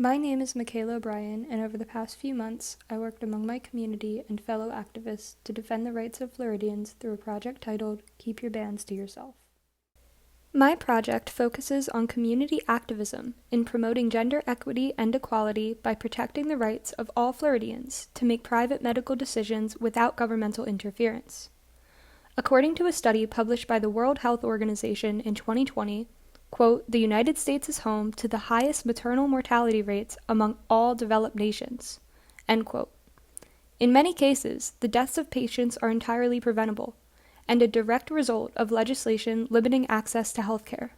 My name is Michaela O'Brien, and over the past few months, I worked among my community and fellow activists to defend the rights of Floridians through a project titled Keep Your Bands to Yourself. My project focuses on community activism in promoting gender equity and equality by protecting the rights of all Floridians to make private medical decisions without governmental interference. According to a study published by the World Health Organization in 2020, quote, the United States is home to the highest maternal mortality rates among all developed nations, end quote. In many cases, the deaths of patients are entirely preventable, and a direct result of legislation limiting access to health care.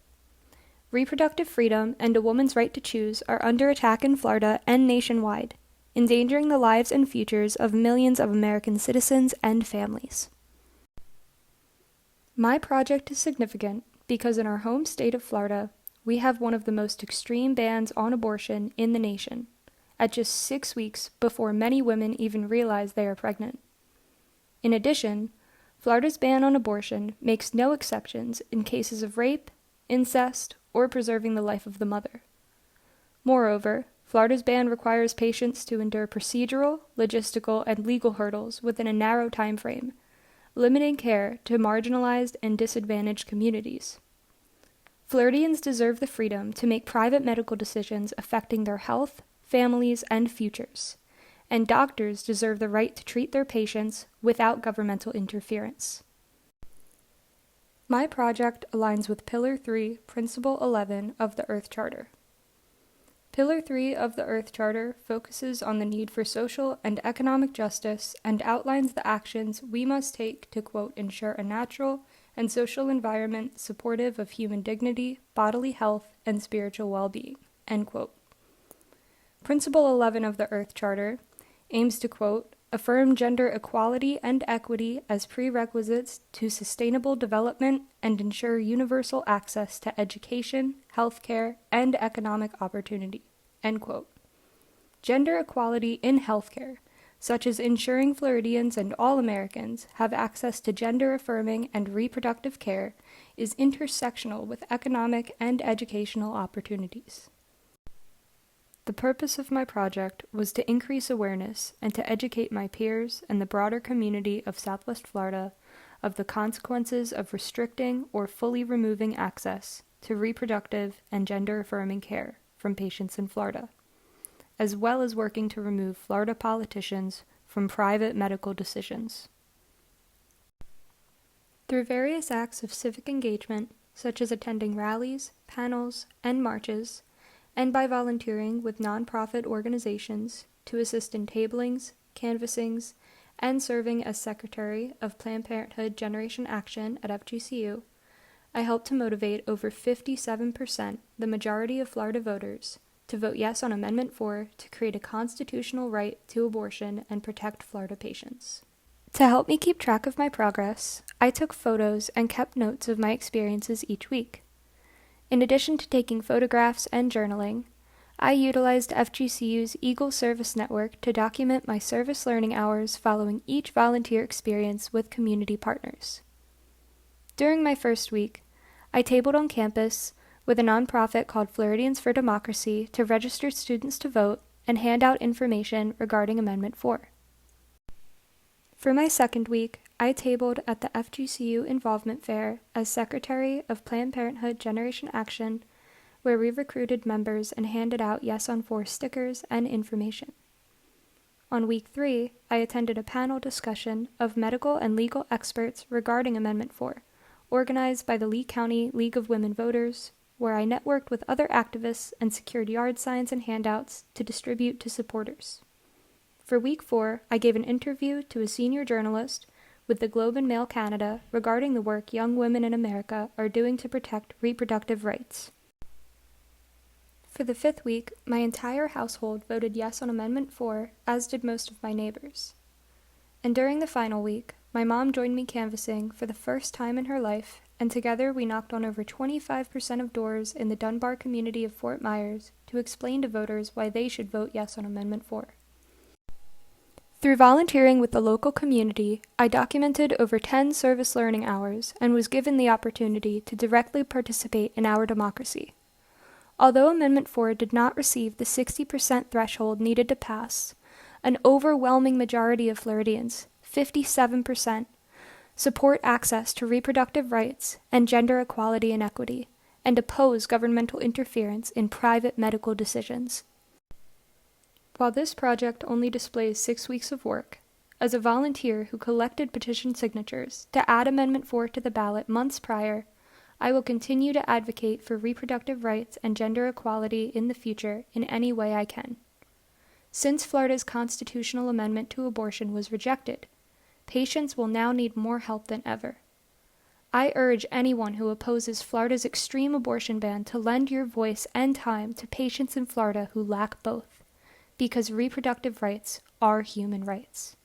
Reproductive freedom and a woman's right to choose are under attack in Florida and nationwide, endangering the lives and futures of millions of American citizens and families. My project is significant because in our home state of Florida, we have one of the most extreme bans on abortion in the nation, at just 6 weeks before many women even realize they are pregnant. In addition, Florida's ban on abortion makes no exceptions in cases of rape, incest, or preserving the life of the mother. Moreover, Florida's ban requires patients to endure procedural, logistical, and legal hurdles within a narrow time frame, limiting care to marginalized and disadvantaged communities. Floridians deserve the freedom to make private medical decisions affecting their health, families, and futures, and doctors deserve the right to treat their patients without governmental interference. My project aligns with Pillar 3, Principle 11 of the Earth Charter. Pillar 3 of the Earth Charter focuses on the need for social and economic justice and outlines the actions we must take to, quote, ensure a natural and social environment supportive of human dignity, bodily health, and spiritual well-being, end quote. Principle 11 of the Earth Charter aims to, quote, affirm gender equality and equity as prerequisites to sustainable development and ensure universal access to education, healthcare, and economic opportunity, end quote. Gender equality in healthcare, such as ensuring Floridians and all Americans have access to gender-affirming and reproductive care, is intersectional with economic and educational opportunities. The purpose of my project was to increase awareness and to educate my peers and the broader community of Southwest Florida of the consequences of restricting or fully removing access to reproductive and gender-affirming care from patients in Florida, as well as working to remove Florida politicians from private medical decisions. Through various acts of civic engagement, such as attending rallies, panels, and marches, and by volunteering with nonprofit organizations to assist in tablings, canvassings, and serving as secretary of Planned Parenthood Generation Action at FGCU, I helped to motivate over 57%, the majority of Florida voters, to vote yes on Amendment 4 to create a constitutional right to abortion and protect Florida patients. To help me keep track of my progress, I took photos and kept notes of my experiences each week. In addition to taking photographs and journaling, I utilized FGCU's Eagle Service Network to document my service learning hours following each volunteer experience with community partners. During my first week, I tabled on campus with a nonprofit called Floridians for Democracy to register students to vote and hand out information regarding Amendment 4. For my second week, I tabled at the FGCU Involvement Fair as Secretary of Planned Parenthood Generation Action, where we recruited members and handed out Yes on 4 stickers and information. On week 3, I attended a panel discussion of medical and legal experts regarding Amendment 4, organized by the Lee County League of Women Voters, where I networked with other activists and secured yard signs and handouts to distribute to supporters. For week 4, I gave an interview to a senior journalist with the Globe and Mail Canada regarding the work young women in America are doing to protect reproductive rights. For the 5th week, my entire household voted yes on Amendment 4, as did most of my neighbors. And during the final week, my mom joined me canvassing for the first time in her life, and together we knocked on over 25% of doors in the Dunbar community of Fort Myers to explain to voters why they should vote yes on Amendment 4. Through volunteering with the local community, I documented over 10 service learning hours and was given the opportunity to directly participate in our democracy. Although Amendment 4 did not receive the 60% threshold needed to pass, an overwhelming majority of Floridians, 57%, support access to reproductive rights and gender equality and equity, and oppose governmental interference in private medical decisions. While this project only displays 6 weeks of work, as a volunteer who collected petition signatures to add Amendment 4 to the ballot months prior, I will continue to advocate for reproductive rights and gender equality in the future in any way I can. Since Florida's constitutional amendment to abortion was rejected, patients will now need more help than ever. I urge anyone who opposes Florida's extreme abortion ban to lend your voice and time to patients in Florida who lack both, because reproductive rights are human rights.